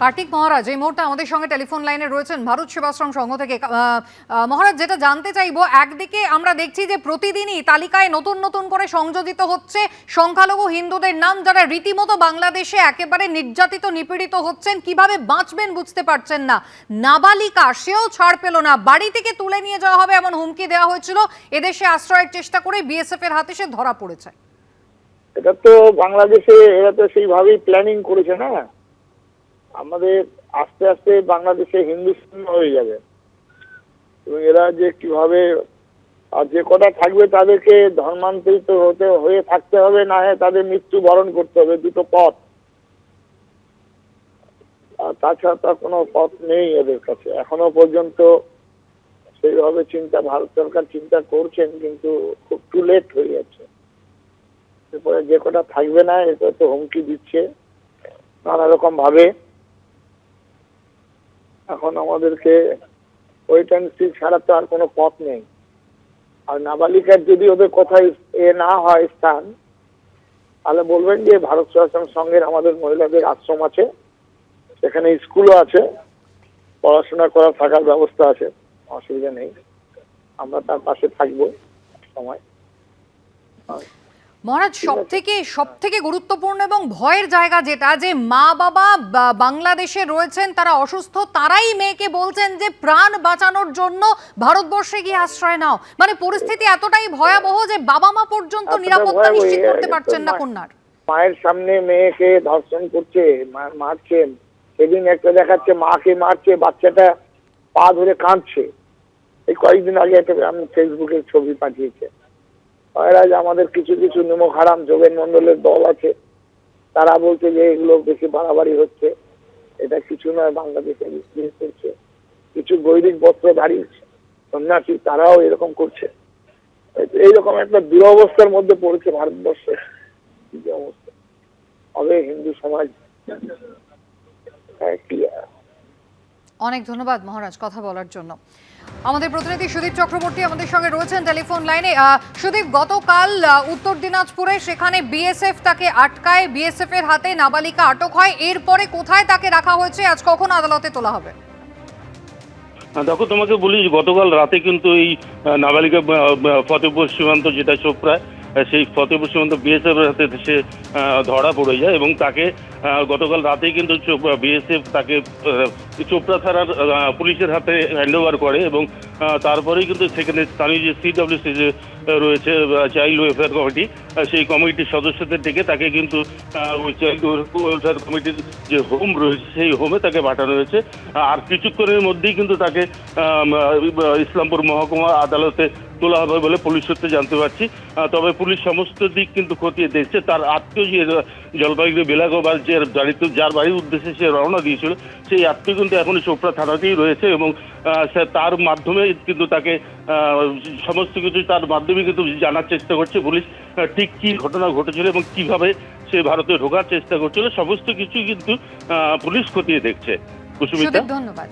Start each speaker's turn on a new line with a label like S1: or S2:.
S1: কার্তিক মহারাজ এই মুহূর্তে আমাদের সঙ্গে টেলিফোন লাইনে রয়েছেন ভারত সেবাশ্রম সংঘ থেকে। মহারাজ, যেটা জানতে চাইবো, একদিকে আমরা দেখছি যে প্রতিদিনই তালিকায় নতুন নতুন করে সংযোজিত হচ্ছে সংখ্যালঘু হিন্দুদের নাম, যারা রীতিমতো বাংলাদেশে একেবারে নির্যাতিত নিপীড়িত হচ্ছেন, কিভাবে বাঁচবেন বুঝতে পারছেন না। নাবালিকা, সেও ছাড় পেল না, বাড়ি থেকে তুলে নিয়ে যাওয়া হবে এমন হুমকি দেওয়া হয়েছিল। এদেশে আশ্রয়ের চেষ্টা করে বিএসএফ এর হাতে সে ধরা পড়েছে।
S2: এটা তো বাংলাদেশে এরা তো সেইভাবেই প্ল্যানিং করেছে না। আমাদের আস্তে আস্তে বাংলাদেশে হিন্দু শূন্য হয়ে যাবে এবং এরা যে কিভাবে আর যে কটা থাকবে তাদেরকে ধর্মান্তরিত হয়ে থাকতে হবে, না হয় তাদের মৃত্যু বরণ করতে হবে। দুটো পথ, আর তাছাড়া তার কোনো পথ নেই এদের কাছে এখনো পর্যন্ত। সেইভাবে ভারত সরকার চিন্তা করছেন, কিন্তু খুব টু লেট হয়ে যাচ্ছে। এরপরে যে কটা থাকবে না, এটা তো হুমকি দিচ্ছে নানা রকম ভাবে। এখন আমাদেরকে ওয়েট অ্যান্ড সি ছাড়া তো আর কোনো পথ নেই। আর নাবালিকার যদি ওদের কথায় না হয় স্থান, তাহলে বলবেন যে ভারত সেবাশ্রম সংঘের আমাদের মহিলাদের আশ্রম আছে, সেখানে স্কুলও আছে, পড়াশোনা করার থাকার ব্যবস্থা আছে, অসুবিধা নেই। আমরা তার পাশে থাকবো সময়।
S1: মহারাজ, সব থেকে গুরুত্বপূর্ণ এবং ভয়ের জায়গা যেটা, যে মা বাবা বাংলাদেশে রয়েছেন, তারা অসুস্থ, তারাই মেয়েকে বলছেন যে প্রাণ বাঁচানোর জন্য ভারতবর্ষে গিয়ে আশ্রয় নাও। মানে পরিস্থিতি এতটাই ভয়াবহ যে বাবা মা পর্যন্ত নিরাপত্তা নিশ্চিত করতে পারছেন না কন্যার।
S2: মায়ের সামনে মেয়েকে ধর্ষণ করছে, মারছে। সেদিন একটা দেখাচ্ছে মাকে মারছে, বাচ্চাটা পা ধরে কাঁদছে। এই কয়েকদিন আগে একটা আমি ফেসবুকে ছবি পাঠিয়েছে। আমাদের কিছু কিছু নিমক হারাম যোগেন মন্ডলের দল আছে, তারা বলছে যে এগুলো বেশি বাড়াবাড়ি হচ্ছে, এটা কিছু নয়, বাংলাদেশে করছে। কিছু বৈদিক বস্ত্রধারী সন্ন্যাসী তারাও এরকম করছে। এইরকম একটা দুরবস্থার মধ্যে পড়েছে ভারতবর্ষে। কি অবস্থা হবে হিন্দু সমাজ।
S1: অনেক ধন্যবাদ মহারাজ কথা বলার জন্য। আমাদের প্রতিনিধি সুদীপ চক্রবর্তী আমাদের সঙ্গে রয়েছেন টেলিফোন লাইনে। সুদীপ, গতকাল উত্তর দিনাজপুরে সেখানে বিএসএফ তাকে আটকায়, বিএসএফ এর হাতে নাবালিকা আটক হয়। এরপরে কোথায় তাকে রাখা হয়েছে, আজ কখন আদালতে তোলা হবে?
S3: দেখো, তোমাকে বলি, গতকাল রাতে কিন্তু এই নাবালিকা ফতেপুর সীমান্ত, যেটা চোপড়ায়, সেই ফতেপুর সীমান্ত বিএসএফ এর হাতে সে ধরা পড়ে যায় এবং তাকে গতকাল রাতেই কিন্তু বিএসএফ তাকে চোপড়া থানার পুলিশের হাতে হ্যান্ড ওভার করে এবং তারপরেই কিন্তু সেখানে স্থানীয় যে সিডব্লিউসি যে রয়েছে, চাইল্ড ওয়েলফেয়ার কমিটি, সেই কমিটির সদস্যদের ডেকে তাকে কিন্তু চাইল্ড ওয়েলফেয়ার কমিটির যে হোম রয়েছে সেই হোমে তাকে পাঠানো হয়েছে। আর কিছুক্ষণের মধ্যেই কিন্তু তাকে ইসলামপুর মহকুমা আদালতে তোলা হবে বলে পুলিশ সূত্রে জানতে পারছি। তবে পুলিশ সমস্ত দিক কিন্তু খতিয়ে দেখছে। তার আত্মীয় যে জলপাইগুড়ি বেলাগোবার যার বাড়ির উদ্দেশ্যে সে রওনা দিয়েছিল, সেই আত্মীয় কিন্তু এখনই চোপড়া থানাতেই রয়েছে এবং তার মাধ্যমে কিন্তু তাকে সমস্ত কিছু তার মাধ্যমে কিন্তু জানার চেষ্টা করছে পুলিশ, ঠিক কি ঘটনা ঘটেছিল এবং কিভাবে সে ভারতে ঢোকার চেষ্টা করছিল, সমস্ত কিছু কিন্তু পুলিশ খতিয়ে দেখছে। কুসুমিতা,
S1: ধন্যবাদ।